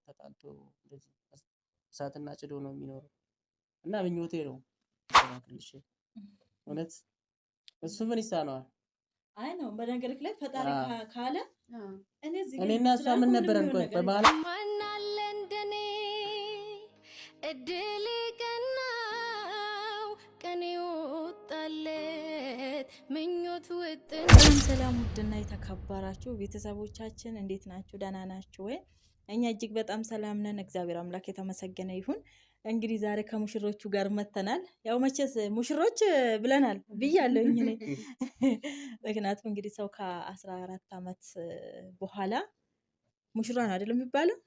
ተጣልቶ እንደዚህ እሳትና ጭድ ሆነው የሚኖሩ እና ምኞቴ ነው ትልሽ እውነት እሱ ምን ይሳነዋል? አይ ነው በነገርክ ላይ ፈጣሪ ካለ እኔና እሷ ምን ነበረን? ቆይ በመሀል ማናለ እንደኔ እድል ቀናው ቀኔ ወጣለት ምኞት ውጥን። ሰላም ውድና የተከበራችሁ ቤተሰቦቻችን እንዴት ናችሁ? ደህና ናችሁ ወይ? እኛ እጅግ በጣም ሰላም ነን። እግዚአብሔር አምላክ የተመሰገነ ይሁን። እንግዲህ ዛሬ ከሙሽሮቹ ጋር መተናል። ያው መቼስ ሙሽሮች ብለናል ብያለሁኝ እኔ ምክንያቱም እንግዲህ ሰው ከ14 ዓመት በኋላ ሙሽራ ነው አይደል የሚባለው?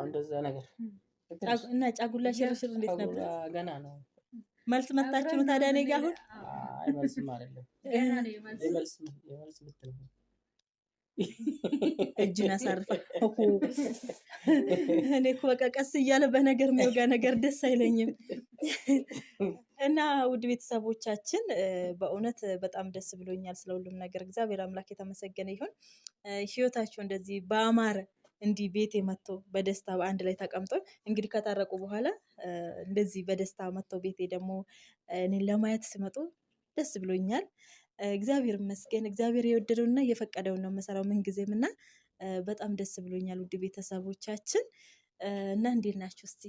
እንደዛ ነገር እና ጫጉላ ሽርሽር እንዴት ነበር? ገና ነው። መልስ መታችሁ ነው ታዲያ? እኔ ጋር አሁን አይ መልስም አይደለም ገና ነው። የመልስ ብትል እጅን አሳርፋ እኔ እኮ በቃ ቀስ እያለ በነገር የሚወጋ ነገር ደስ አይለኝም። እና ውድ ቤተሰቦቻችን በእውነት በጣም ደስ ብሎኛል ስለ ሁሉም ነገር። እግዚአብሔር አምላክ የተመሰገነ ይሁን። ህይወታቸው እንደዚህ በአማረ እንዲህ ቤቴ መጥቶ በደስታ በአንድ ላይ ተቀምጦ እንግዲህ ከታረቁ በኋላ እንደዚህ በደስታ መጥቶ ቤቴ ደግሞ እኔን ለማየት ሲመጡ ደስ ብሎኛል። እግዚአብሔር ይመስገን። እግዚአብሔር የወደደውና የፈቀደውን ነው መሰራው ምን ጊዜም እና በጣም ደስ ብሎኛል ውድ ቤተሰቦቻችን። እና እንዴት ናችሁ? እስቲ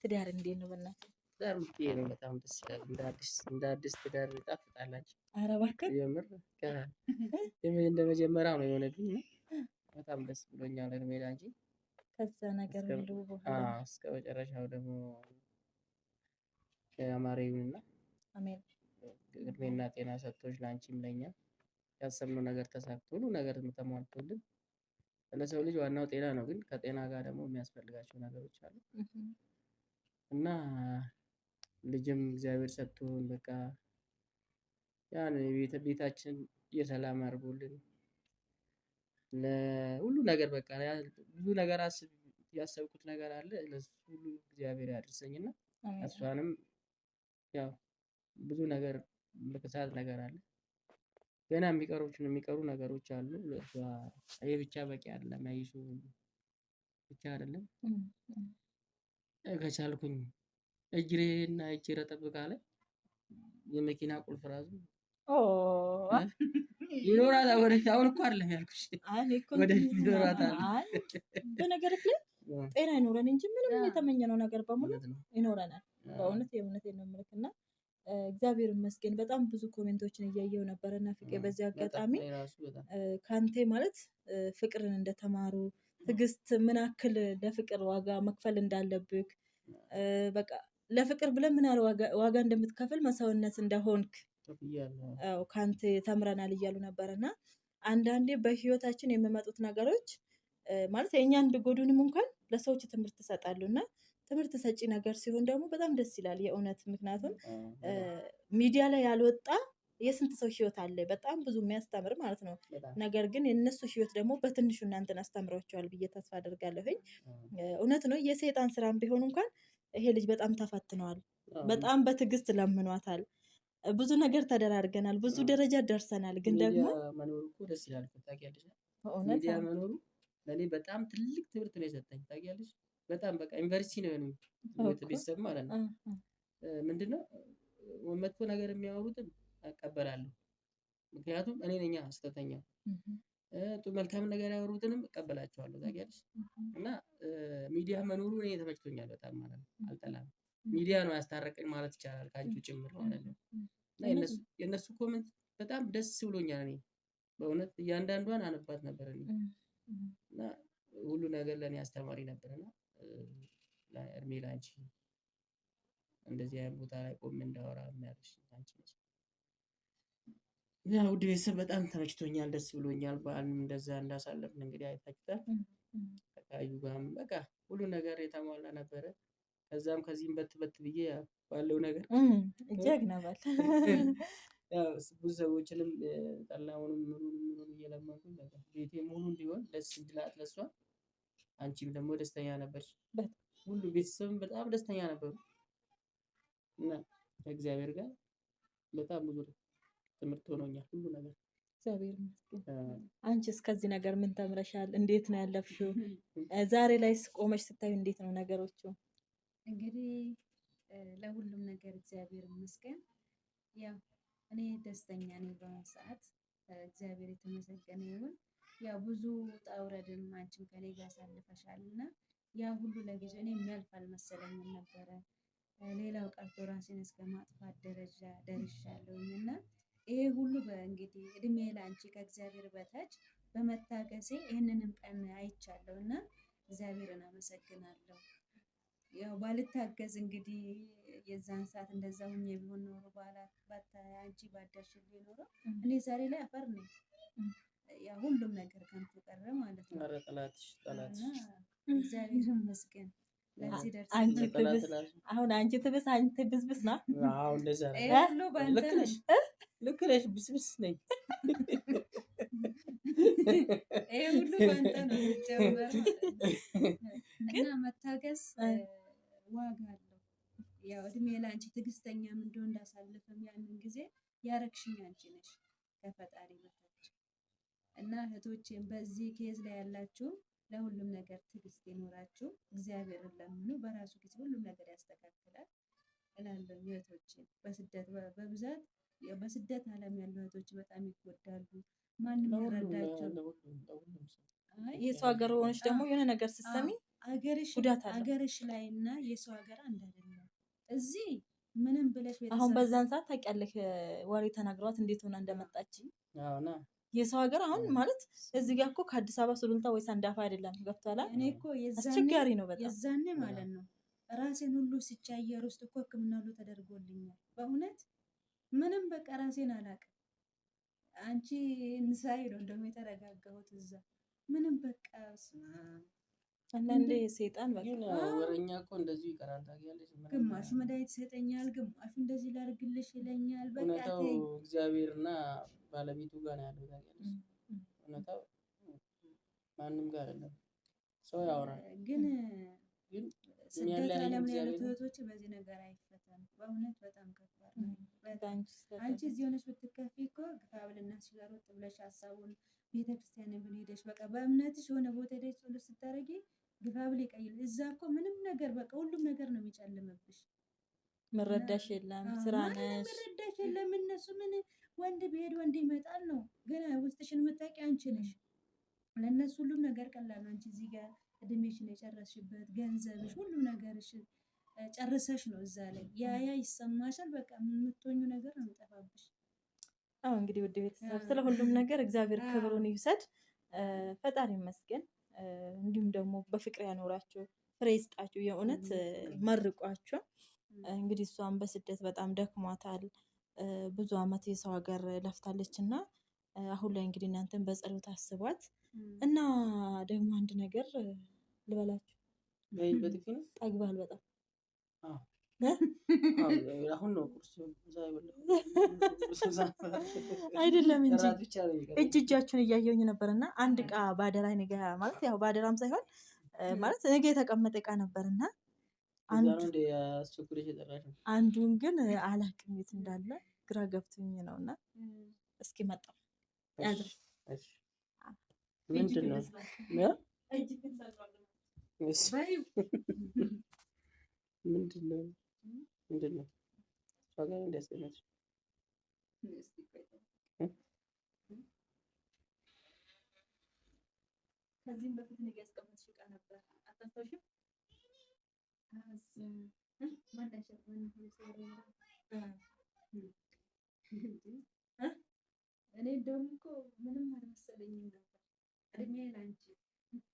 ትዳር እንዴት ነው? በእናትህ ትዳር ነው በጣም ደስ ይላል። እንደ አዲስ ትዳር ይጣፍጣላችሁ። ኧረ እባክህ የምር እንደ መጀመሪያው ነው የሆነብኝ። በጣም ደስ ብሎኛል። እርሜላ እንጂ ከዛ ነገር ሁሉ በኋላ እስከ መጨረሻው ደግሞ ያማረውና አሜን እድሜና ጤና ሰጥቶሽ ላንቺም ለኛ ያሰብነው ነገር ተሳክቶ ሁሉ ነገር ተሟልቶልን። ለሰው ልጅ ዋናው ጤና ነው፣ ግን ከጤና ጋር ደግሞ የሚያስፈልጋቸው ነገሮች አሉ እና ልጅም እግዚአብሔር ሰጥቶን በቃ ያን ቤታችን የሰላም አድርጎልን ለሁሉ ነገር በቃ ብዙ ነገር ያሰብኩት ነገር አለ። ለሱ ሁሉ እግዚአብሔር ያድርሰኝና እሷንም ያው ብዙ ነገር በከሳት ነገር አለ ገና የሚቀሩ ነገሮች አሉ። ለሷ ይሄ ብቻ በቂ አይደለም። አይሹ ብቻ አይደለም። ከቻልኩኝ እጅሬና እጅ ረጠብ ካለ የመኪና ቁልፍ ራሱ ይኖራል። ወደፊት አሁን እኮ አይደለም ያልኩሽ፣ ወደፊት ይኖራታል። በነገርህ ላይ ጤና ይኖረን እንጂ ምንም የተመኘነው ነገር በሙሉ ይኖረናል። በእውነት የእውነቴን ነው የምልክና እግዚአብሔር ይመስገን። በጣም ብዙ ኮሜንቶችን እያየው ነበርና ፍቄ በዚህ አጋጣሚ ካንቴ ማለት ፍቅርን እንደተማሩ ትዕግስት ምን ያክል ለፍቅር ዋጋ መክፈል እንዳለብክ በቃ ለፍቅር ብለን ምን ያህል ዋጋ እንደምትከፍል መስዋዕትነት እንደሆንክ ካንቴ ተምረናል እያሉ ነበርና አንዳንዴ በህይወታችን የሚመጡት ነገሮች ማለት የኛን ቢጎዱንም እንኳን ለሰዎች ትምህርት ይሰጣሉና ትምህርት ሰጪ ነገር ሲሆን ደግሞ በጣም ደስ ይላል የእውነት። ምክንያቱም ሚዲያ ላይ ያልወጣ የስንት ሰው ህይወት አለ በጣም ብዙ የሚያስተምር ማለት ነው። ነገር ግን የነሱ ህይወት ደግሞ በትንሹ እናንተን አስተምሯቸዋል ብዬ ተስፋ አደርጋለሁኝ። እውነት ነው የሰይጣን ስራም ቢሆን እንኳን ይሄ ልጅ በጣም ተፈትነዋል። በጣም በትዕግስት ለምኗታል። ብዙ ነገር ተደራርገናል፣ ብዙ ደረጃ ደርሰናል። ግን ደግሞ መኖሩ እኮ ደስ ይላል። ታውቂያለሽ ሚዲያ መኖሩ ለኔ በጣም ትልቅ ትምህርት ነው የሰጠኝ። ታውቂያለሽ በጣም በቃ ዩኒቨርሲቲ ነው የሆነው ቤተሰብ ማለት ነው። ምንድነው መጥፎ ነገር የሚያወሩትን እቀበላለሁ፣ ምክንያቱም እኔ ነኝ ስተተኛ። መልካም ነገር ያወሩትንም እቀበላቸዋለሁ። ታውቂያለሽ እና ሚዲያ መኖሩ እኔ ተመችቶኛል በጣም ማለት ነው። አልጠላም። ሚዲያ ነው ያስታረቀኝ ማለት ይቻላል ከአንቺ ጭምር ማለት ነው። እና የነሱ ኮሜንት በጣም ደስ ብሎኛል። እኔ በእውነት እያንዳንዷን አነባት ነበር እኔ እና ሁሉ ነገር ለኔ አስተማሪ ነበርና እድሜ ላንቺ እንደዚህ አይነት ቦታ ላይ ቆሜ እንዳወራ የሚያደርሽ አንቺ ነሽ። ያ ውድ ቤተሰብ በጣም ተመችቶኛል፣ ደስ ብሎኛል። በዓልም እንደዛ እንዳሳለፍን እንግዲህ አይታችሁታል። ከታዩ ጋርም በቃ ሁሉ ነገር የተሟላ ነበረ። ከዛም ከዚህም በት ብዬ ባለው ነገር ጀግና ባል ያው ብዙ ሰዎችንም ጠላውንም ምኑንም እየለመንኩኝ በቃ ቤቴ ሙሉ እንዲሆን ደስ እንዲላት ለሷ አንቺም ደግሞ ደስተኛ ነበርሽ። ሁሉ ቤተሰብም በጣም ደስተኛ ነበሩ እና ከእግዚአብሔር ጋር በጣም ብዙ ትምህርት ሆኖኛል ሁሉ ነገር። እግዚአብሔር ይመስገን። አንቺስ ከዚህ ነገር ምን ተምረሻል? እንዴት ነው ያለፍሽው? ዛሬ ላይስ ቆመሽ ስታዩ እንዴት ነው ነገሮቹ? እንግዲህ ለሁሉም ነገር እግዚአብሔር ይመስገን። ያው እኔ ደስተኛ ነኝ በአሁኑ ሰዓት፣ እግዚአብሔር የተመሰገነ ይሁን። ያው ብዙ ውጣ ውረድም አንቺም ከኔ ጋር አሳልፈሻል እና ያ ሁሉ ለጊዜው እኔ የሚያልፍ አልመሰለኝም ነበረ። ሌላው ቀርቶ ራሴን እስከ ማጥፋት ደረጃ ደርሻለሁኝ እና ይሄ ሁሉ በእንግዲህ እድሜ ላንቺ ከእግዚአብሔር በታች በመታገሴ ይህንንም ቀን አይቻለሁ እና እግዚአብሔርን አመሰግናለሁ። ያው ባልታገዝ እንግዲህ የዛን ሰዓት እንደዛ ሁኜ ቢሆን ኖሮ አንቺ ባደርሽልኝ ኖሮ እኔ ዛሬ ላይ አፈር ነኝ። ያ ሁሉም ነገር ከንቱ ቀረ ማለት ነው። ኧረ ጠላትሽ እግዚአብሔር ይመስገን ለዚህ ደርሰን። አንቺ ትብስ አሁን አንቺ ትብስ አንቺ ብስብስ ና። አዎ እንደዛ ነው። ሁሉ ባንተ ነው። ልክ ነሽ፣ ብስብስ ነኝ። ይሄ ሁሉ ባንተ ነው ሲጀመር እና መታገስ ዋጋ አለው። ያው እድሜ ላንቺ ትዕግስተኛም እንደው እንዳሳልፈም ያንን ጊዜ ያረግሽኝ አንቺ ነሽ ከፈጣሪ በታች እና እህቶቼም በዚህ ኬዝ ላይ ያላችሁ ለሁሉም ነገር ትዕግስት ይኖራችሁ፣ እግዚአብሔርን ለምኑ፣ በራሱ ጊዜ ሁሉም ነገር ያስተካክላል እላለሁ። እህቶቼ በስደት በብዛት በስደት ዓለም ያሉ እህቶች በጣም ይጎዳሉ። ማንም ይረዳቸው። የሰው ሀገር ሆነች ደግሞ የሆነ ነገር ስትሰሚ አገርሽ ላይ እና የሰው ሀገር አንድ አይደለም። እዚህ ምንም ብለሽ አሁን በዛን ሰዓት ታውቂያለሽ ወሬ ተናግሯት እንዴት ሆና እንደመጣች። የሰው ሀገር አሁን ማለት እዚህ ጋር እኮ ከአዲስ አበባ ሱሉልታ ወይ ሳንዳፋ አይደለም። ገብቷላ። እኔ እኮ አስቸጋሪ ነው በጣም የዛኔ ማለት ነው። ራሴን ሁሉ ሲቻየር ውስጥ እኮ ሕክምና ሁሉ ተደርጎልኛል። በእውነት ምንም በቃ ራሴን አላውቅም። አንቺ ንሳይ ነው እንደውም የተረጋጋሁት እዛ ምንም በቃ አንዳንዴ ሰይጣን በቃ ወሬኛ እኮ እንደዚሁ ይቀራል ታውቂያለሽ። ግማሹ መድኃኒት ይሰጠኛል፣ ግማሹ እንደዚህ ላድርግልሽ ይለኛል። በቃ እውነታው እግዚአብሔርና ባለቤቱ ጋር ነው ያለው ታውቂያለሽ። እውነታው ማንም ጋር አይደለም። ሰው ያወራል ግን ስደት ዓለም ላይ ያሉት እህቶች በዚህ ነገር አይፈተኑ። በእውነት በጣም ከባድ ነው። አንቺ እዚህ ሆነሽ ብትከፊ እኮ ግፋ ብልና ሲጋሮት ብለሽ ሀሳቡን ቤተክርስቲያን ብንሄደሽ በቃ በእምነትሽ የሆነ ቦታ ሄደሽ ጸሎት ስታደርጊ ግፋ ብል ይቀይል። እዛ እኮ ምንም ነገር በቃ ሁሉም ነገር ነው የሚጨልምብሽ። መረዳሽ የለም፣ ስራ ነሽ፣ መረዳሽ የለም። እነሱ ምን ወንድ ቢሄድ ወንድ ይመጣል ነው፣ ግን ውስጥሽን የምታውቂ አንቺ ነሽ። ለእነሱ ሁሉም ነገር ቀላል ነው። አንቺ እዚህ ጋር እድሜሽን የጨረስሽበት ገንዘብሽ ሁሉ ነገርሽ ጨርሰሽ ነው እዛ ላይ ያ ይሰማሻል። በቃ የምትሆኙ ነገር ነው የሚጠፋብሽ። አዎ እንግዲህ ውድ ቤተሰብ ስለ ሁሉም ነገር እግዚአብሔር ክብሩን ይውሰድ፣ ፈጣሪ ይመስገን። እንዲሁም ደግሞ በፍቅር ያኖራችሁ፣ ፍሬ ይስጣችሁ፣ የእውነት መርቋችሁ። እንግዲህ እሷን በስደት በጣም ደክሟታል፣ ብዙ አመት የሰው ሀገር ለፍታለች እና አሁን ላይ እንግዲህ እናንተን በጸሎት አስቧት እና ደግሞ አንድ ነገር ልበላችሁ፣ ጠግባል በጣም አሁን ነው አይደለም እንጂ እጃችሁን እያየሁኝ ነበር እና አንድ እቃ ባደራ ነገ ማለት ያው ባደራም ሳይሆን ማለት ነገ የተቀመጠ እቃ ነበር እና አንዱን ግን አላውቅም የት እንዳለ ግራ ገብቶኝ ነው እና እስኪ መጣሁ ያዝር ምንድን ነው ምንድን ነው እሷ ጋር እንዲያስቀመጥሽ ከዚህም በፊት ነገ ያስቀመጥሽ እቃ ነበር አታስታውሽም? እኔ እንደውም እኮ ምንም አልመሰለኝም ነበር። እድሜ ላንቺ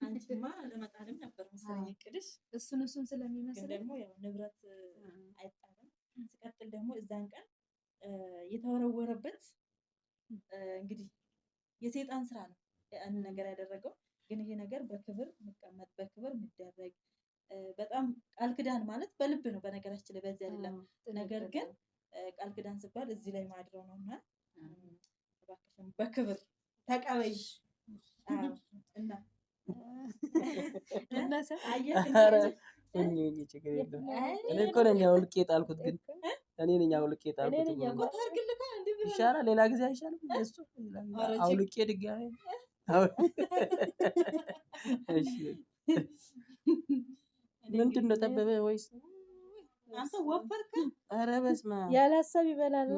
አንቺማ ለመጣልም ነበር መሰለኝ እቅድሽ። እሱን ስለሚመስል ደግሞ ያው ንብረት አይጣልም። ሲቀጥል ደግሞ እዛን ቀን የተወረወረበት እንግዲህ የሰይጣን ስራ ነው ያንን ነገር ያደረገው። ግን ይሄ ነገር በክብር የሚቀመጥ በክብር የሚደረግ በጣም ቃል ኪዳን ማለት በልብ ነው በነገራችን ላይ በዚህ አይደለም። ነገር ግን ቃል ኪዳን ሲባል እዚህ ላይ ማድረው ነውና እባክሽን በክብር ተቀበይ እና ችግር የለም። እኔ እኮ ነኝ አውልቄ ጣልኩት፣ ግን እኔ ነኝ አውልቄ ጣልኩት። ይሻላል። ሌላ ጊዜ አይሻልም? እሱ አውልቄ ድጋሜ እሺ ምንድን ነው ጠበበ ወይስ አንተ ወፈርክ? ኧረ በስመ አብ ያለ ሀሳብ ይበላል።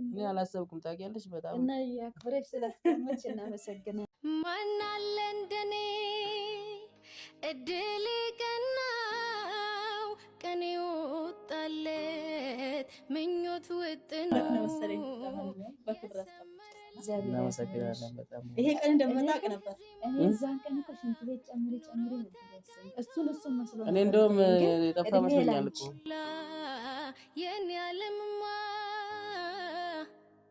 እኔ አላሰብኩም ታውቂያለሽ። በጣም እና ያክብረሽ ስላስቀመጥሽ እናመሰግናለን። ማን አለ እንደኔ እድል ቀናው ቀን ይወጣለት ምኞት ውጥኑ እናመሰግናለን በጣም ይሄ ቀን እንደሚመጣ አውቅ ነበር። እኔ እዛን ቀን እኮ ሽንት ቤት ጨምሬ ነበር ያሰብኩት። እሱን መስሎ እኔ እንደውም የጠፋ መስሎኛል እኮ የኔ ዓለምማ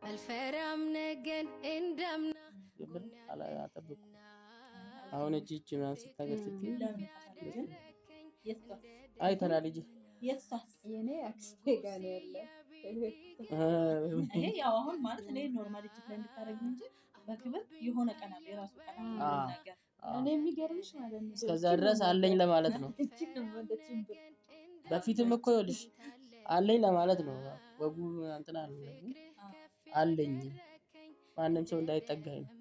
አልፈራም ነገን እንዳምና አላጠብኩም። አሁን እጅ ምናምን ስታገር ስትይ አይተናል። ልጅ የኔ አክስቴ ጋር ነው ያለው። ይሄ ያው አሁን ማለት እኔ ኖርማል እጅ ላይ እንድታረግ እንጂ በክብር የሆነ ቀን አለ የራሱ ቀን ነገር እኔ የሚገርምሽ ማለት ነው እስከዛ ድረስ አለኝ ለማለት ነው። በፊትም እኮ ይኸውልሽ አለኝ ለማለት ነው። ወጉ እንትን አለኝ ማንም ሰው እንዳይጠጋኝ ነው።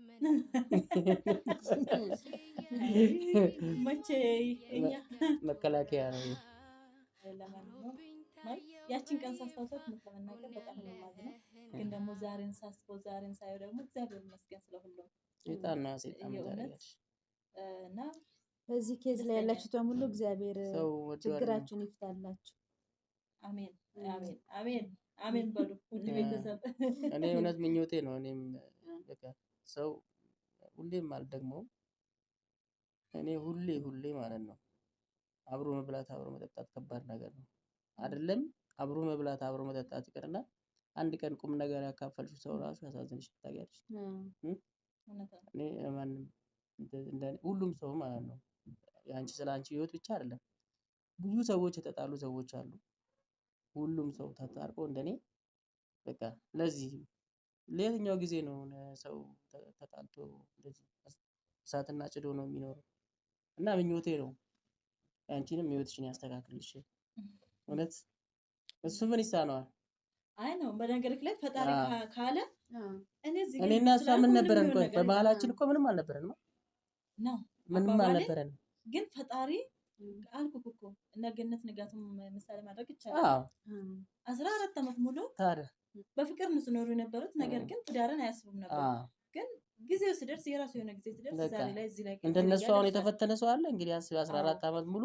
መቼ እኛ መከላከያ ነው። ያችን ቀን ሳስታውሳት ለመናገር በጣም ነው የማዝነው። ግን ደግሞ ዛሬን ሳስበው ዛሬን ሳየው ደግሞ እግዚአብሔር ይመስገን ስለሁሉም። ሴጣን ታደርጋለች እና በዚህ ኬዝ ላይ ያላችሁ በሙሉ እግዚአብሔር ችግራችሁን ይፍታላችሁ። አሜን አሜን አሜን አሜን በሉ ውድ ቤተሰብ። እኔ እውነት ምኞቴ ነው። እኔም በቃ ሰው ሁሌም አልደግመውም። እኔ ሁሌ ማለት ነው አብሮ መብላት አብሮ መጠጣት ከባድ ነገር ነው አይደለም። አብሮ መብላት አብሮ መጠጣት ይቅርና አንድ ቀን ቁም ነገር ያካፈልሽው ሰው ራሱ ያሳዝንሽ ታውቂያለሽ። እኔ ማንም ሁሉም ሰው ማለት ነው ያንቺ ስላንቺ ህይወት ብቻ አይደለም። ብዙ ሰዎች የተጣሉ ሰዎች አሉ። ሁሉም ሰው ተጣርቆ እንደኔ በቃ ለዚህ ለየትኛው ጊዜ ነው ሰው ተጣልቶ እንደዚህ እሳትና ጭዶ ነው የሚኖረው። እና ምኞቴ ነው ያንቺንም ህይወትሽን ያስተካክልሽ። እውነት እሱ ምን ይሳነዋል? አይ ነው በነገርክ ላይ ፈጣሪ ካለ እኔና እሷ ምን ነበረን? ቆይ በባህላችን እኮ ምንም አልነበረንም ነው ምንም አልነበረንም። ግን ፈጣሪ አልኩክ እኮ እነ ገነት ንጋቱም ምሳሌ ማድረግ ይቻላል። 14 ዓመት ሙሉ ታዲያ በፍቅር ነው ሲኖሩ የነበሩት። ነገር ግን ትዳርን አያስቡም ነበር። ግን ጊዜው ሲደርስ የራሱ የሆነ ጊዜ ሲደርስ ዛሬ ላይ እዚህ ላይ እንደነሱ አሁን የተፈተነ ሰው አለ እንግዲህ 14 ዓመት ሙሉ።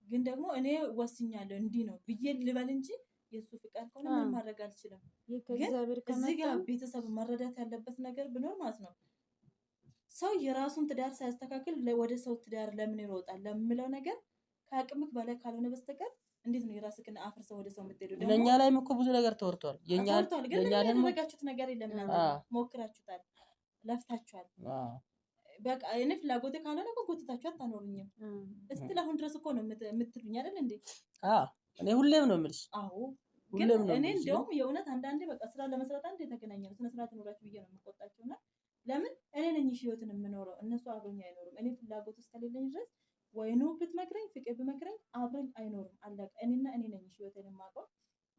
ግን ደግሞ እኔ ወስኛለሁ እንዲህ ነው ብዬ ልበል እንጂ የሱ ፍቃድ ከሆነ ምን ማድረግ አልችልም። ግን እዚህ ጋር ቤተሰብ መረዳት ያለበት ነገር ብኖር ማለት ነው ሰው የራሱን ትዳር ሳያስተካክል ወደ ሰው ትዳር ለምን ይሮጣል ለምለው ነገር ከአቅምክ በላይ ካልሆነ በስተቀር እንዴት ነው የራስህን አፍርሰው ወደ ሰው የምትሄደው? ደግሞ ለኛ ላይም እኮ ብዙ ነገር ተወርቷል። የኛ ግን ያደረጋችሁት ነገር የለም። ሞክራችሁታል፣ ለፍታችኋል። በቃ እኔ ፍላጎቴ ካልሆነ እኮ ጎትታችሁ አታኖሩኝም። እስቲ ለአሁን ድረስ እኮ ነው የምትሉኝ አይደል እንዴ? እኔ ሁሌም ነው የምልሽ። ግን እኔ እንደውም የእውነት አንዳንዴ በቃ ስራ ለመስራት አንዴ የተገናኘ ነው ስነ ስርዓት ኖራችሁ ብዬ ነው የምቆጣቸውና ለምን እኔ ነኝ ህይወትን የምኖረው እነሱ አብሮኝ አይኖሩም። እኔ ፍላጎት ውስጥ ከሌለኝ ድረስ ወይኑ ብትመክረኝ ፍቅር ብመክረኝ አብረኝ አይኖርም። አለቀ። እኔና እኔ ነኝ ህይወትን የማውቀው።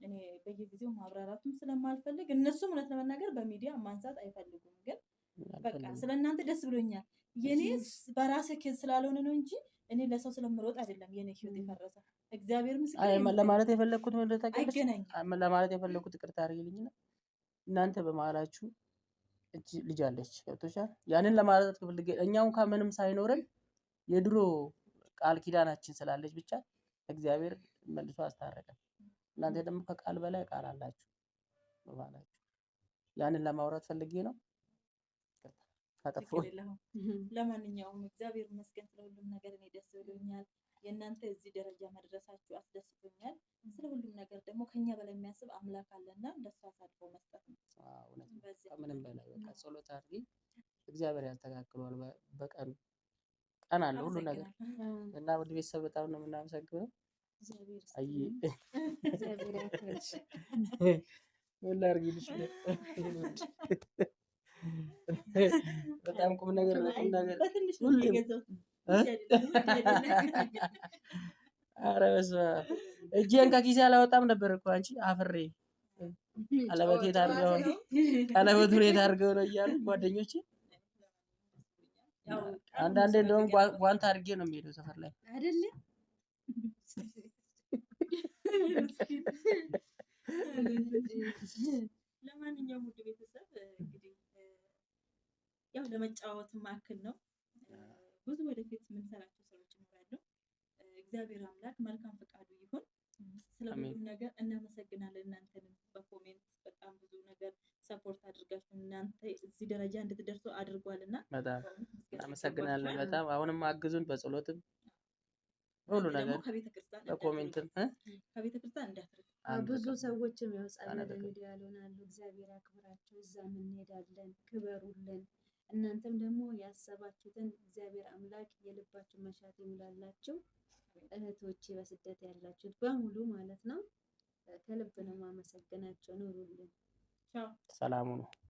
እኔ በየጊዜው ማብራራቱም ስለማልፈልግ እነሱም እውነት ለመናገር በሚዲያ ማንሳት አይፈልጉም። ግን በቃ ስለእናንተ ደስ ብሎኛል። የኔ በራሴ ኬዝ ስላልሆነ ነው እንጂ እኔ ለሰው ስለምሮጥ አይደለም የኔ ህይወት የፈረሰ። እግዚአብሔር ምስክሬ ለማለት የፈለኩት ምን ታውቂያለሽ? ለማለት የፈለኩት ይቅርታ አድርጊልኝና እናንተ በመሀላችሁ እቺ ልጅ አለች ገብቶሻል። ያንን ለማለት ፈልጌ እኛው እንኳን ምንም ሳይኖረን የድሮ ቃል ኪዳናችን ስላለች ብቻ እግዚአብሔር መልሶ አስታረቀን። እናንተ ደግሞ ከቃል በላይ ቃል አላችሁ በመሀላችሁ። ያንን ለማውራት ፈልጌ ነው። ለማንኛውም እግዚአብሔር ይመስገን ስለሁሉም ነገር እኔ ደስ ብሎኛል። የእናንተ እዚህ ደረጃ መድረሳችሁ አስደስቶኛል። ስለሁሉም ነገር ደግሞ ከኛ በላይ የሚያስብ አምላክ አለና ለሱ አሳልፎ መስጠት ነው። ከምንም በላይ በቃ ጸሎት አድርጊ፣ እግዚአብሔር ያስተካክለዋል። በቀን ቀን አለ ሁሉ ነገር እና ወደ ቤተሰብ በጣም ነው የምናመሰግነው። አይ እግዚአብሔር ያክብርሽ። ወላ አርጊልሽ በጣም ቁም ነገር ሁሉ ኧረ በስመ አብ እጄን ከኪሴ አላወጣም ነበር እኮ አንቺ አፍሬ ቀለበት የት አድርገው ነው ቀለበቱን የት አድርገው ነው እያሉ ጓደኞቼ። አንዳንዴ እንደውም ጓንት አድርጌ ነው የሚሄደው ሰፈር ላይ አይደለ? ለማንኛውም ውድ ቤተሰብ እንግዲህ ያው ለመጫወት ማክል ነው። ብዙ ወደፊት የምንሰራቸው ስራዎች ይኖራሉ። እግዚአብሔር አምላክ መልካም ፈቃዱ ይሁን። ስለ ሁሉም ነገር እናመሰግናለን። እናንተንም በኮሜንት በጣም ብዙ ነገር ሰፖርት አድርጋችሁ እናንተ እዚህ ደረጃ እንድትደርሱ አድርጓልና በጣም እናመሰግናለን። በጣም አሁንም አግዙን በጸሎትም ሁሉ ነገር በኮሜንትም ከቤተክርስቲያን እንዳትርቁ። ብዙ ሰዎችም ያው ጸሎት ሚዲያ ያሉናሉ። እግዚአብሔር ያክብራችሁ። እዛም እንሄዳለን። ክበሩልን። እናንተም ደግሞ ያሰባችሁትን እግዚአብሔር አምላክ የልባችሁ መሻት ይሙላላችሁ። እህቶቼ በስደት ያላችሁት በሙሉ ማለት ነው ከልብ ነው ማመሰግናቸው። ኑሩልን። ሰላሙ ነው።